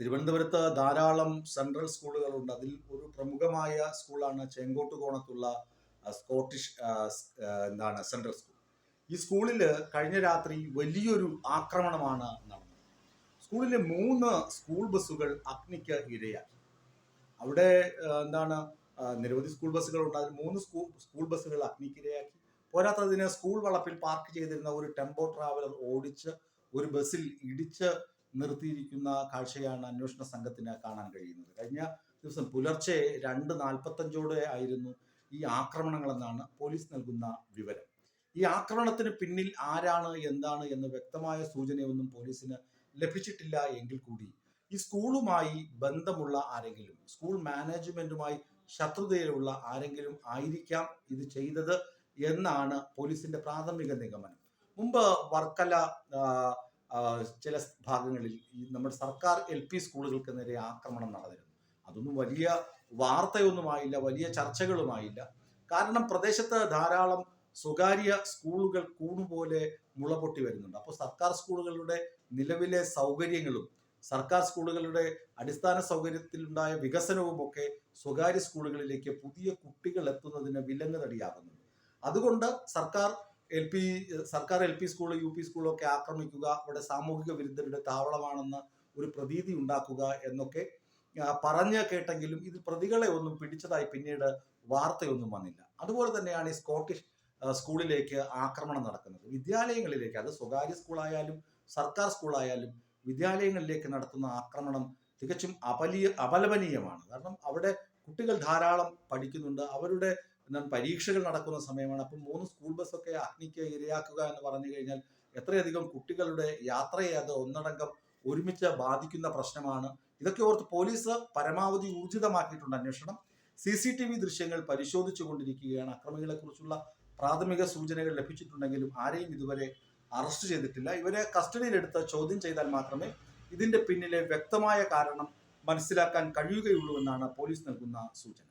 തിരുവനന്തപുരത്ത് ധാരാളം സെൻട്രൽ സ്കൂളുകളുണ്ട്. അതിൽ ഒരു പ്രമുഖമായ സ്കൂളാണ് ചെങ്കോട്ടുകോണത്തുള്ള സ്കോട്ടിഷ് സെൻട്രൽ സ്കൂൾ. ഈ സ്കൂളിൽ കഴിഞ്ഞ രാത്രി വലിയൊരു ആക്രമണമാണ് നടന്നത്. സ്കൂളിലെ 3 സ്കൂൾ ബസ്സുകൾ അഗ്നിക്ക് ഇരയാക്കി. അവിടെ നിരവധി സ്കൂൾ ബസ്സുകളുണ്ട്. അതിൽ 3 സ്കൂൾ ബസ്സുകൾ അഗ്നിക്ക് ഇരയാക്കി. പോരാത്തതിന് സ്കൂൾ വളപ്പിൽ പാർക്ക് ചെയ്തിരുന്ന ഒരു ടെമ്പോ ട്രാവലർ ഓടിച്ച് ഒരു ബസ്സിൽ ഇടിച്ച് നിർത്തിയിരിക്കുന്ന കാഴ്ചയാണ് അന്വേഷണ സംഘത്തിന് കാണാൻ കഴിയുന്നത്. കഴിഞ്ഞ ദിവസം പുലർച്ചെ 2:45 ആയിരുന്നു ഈ ആക്രമണങ്ങളെന്നാണ് പോലീസ് നൽകുന്ന വിവരം. ഈ ആക്രമണത്തിന് പിന്നിൽ ആരാണ് എന്താണ് എന്ന് വ്യക്തമായ സൂചനയൊന്നും പോലീസിന് ലഭിച്ചിട്ടില്ല എങ്കിൽ കൂടി ഈ സ്കൂളുമായി ബന്ധമുള്ള ആരെങ്കിലും, സ്കൂൾ മാനേജ്മെന്റുമായി ശത്രുതയിലുള്ള ആരെങ്കിലും ആയിരിക്കാം ഇത് ചെയ്തത് എന്നാണ് പോലീസിന്റെ പ്രാഥമിക നിഗമനം. മുമ്പ് വർക്കല ചില ഭാഗങ്ങളിൽ ഈ നമ്മുടെ സർക്കാർ LP സ്കൂളുകൾക്ക് നേരെ ആക്രമണം നടന്നിരുന്നു. അതൊന്നും വലിയ വാർത്തയൊന്നുമായില്ല, വലിയ ചർച്ചകളുമായില്ല. കാരണം പ്രദേശത്ത് ധാരാളം സ്വകാര്യ സ്കൂളുകൾ കൂടുപോലെ മുളപൊട്ടി വരുന്നുണ്ട്. അപ്പോൾ സർക്കാർ സ്കൂളുകളുടെ നിലവിലെ സൗകര്യങ്ങളും സർക്കാർ സ്കൂളുകളുടെ അടിസ്ഥാന സൗകര്യത്തിലുണ്ടായ വികസനവും ഒക്കെ സ്വകാര്യ സ്കൂളുകളിലേക്ക് പുതിയ കുട്ടികൾ എത്തുന്നതിന് വിലങ്ങുതടിയാകുന്നുണ്ട്. അതുകൊണ്ട് സർക്കാർ LP സ്കൂൾ, UP സ്കൂളൊക്കെ ആക്രമിക്കുക, അവിടെ സാമൂഹിക വിരുദ്ധരുടെ താവളമാണെന്ന് ഒരു പ്രതീതി ഉണ്ടാക്കുക എന്നൊക്കെ പറഞ്ഞ് കേട്ടെങ്കിലും ഇത് പ്രതികളെ ഒന്നും പിടിച്ചതായി പിന്നീട് വാർത്തയൊന്നും വന്നില്ല. അതുപോലെ തന്നെയാണ് ഈ സ്കോട്ടിഷ് സ്കൂളിലേക്ക് ആക്രമണം നടക്കുന്നത്. വിദ്യാലയങ്ങളിലേക്ക്, അത് സ്വകാര്യ സ്കൂളായാലും സർക്കാർ സ്കൂളായാലും വിദ്യാലയങ്ങളിലേക്ക് നടത്തുന്ന ആക്രമണം തികച്ചും അപലപനീയമാണ്. കാരണം അവിടെ കുട്ടികൾ ധാരാളം പഠിക്കുന്നുണ്ട്. അവരുടെ പരീക്ഷകൾ നടക്കുന്ന സമയമാണ്. അപ്പം 3 സ്കൂൾ ബസ്സൊക്കെ അഗ്നിക്ക് ഇരയാക്കുക എന്ന് പറഞ്ഞു കഴിഞ്ഞാൽ എത്രയധികം കുട്ടികളുടെ യാത്രയെ അത് ഒന്നടങ്കം ഒരുമിച്ച് ബാധിക്കുന്ന പ്രശ്നമാണ്. ഇതൊക്കെ ഓർത്ത് പോലീസ് പരമാവധി ഊർജിതമാക്കിയിട്ടുണ്ട് അന്വേഷണം. CCTV ദൃശ്യങ്ങൾ പരിശോധിച്ചു കൊണ്ടിരിക്കുകയാണ്. അക്രമികളെ കുറിച്ചുള്ള പ്രാഥമിക സൂചനകൾ ലഭിച്ചിട്ടുണ്ടെങ്കിലും ആരെയും ഇതുവരെ അറസ്റ്റ് ചെയ്തിട്ടില്ല. ഇവരെ കസ്റ്റഡിയിലെടുത്ത് ചോദ്യം ചെയ്താൽ മാത്രമേ ഇതിന്റെ പിന്നിലെ വ്യക്തമായ കാരണം മനസ്സിലാക്കാൻ കഴിയുകയുള്ളൂ എന്നാണ് പോലീസ് നൽകുന്ന സൂചന.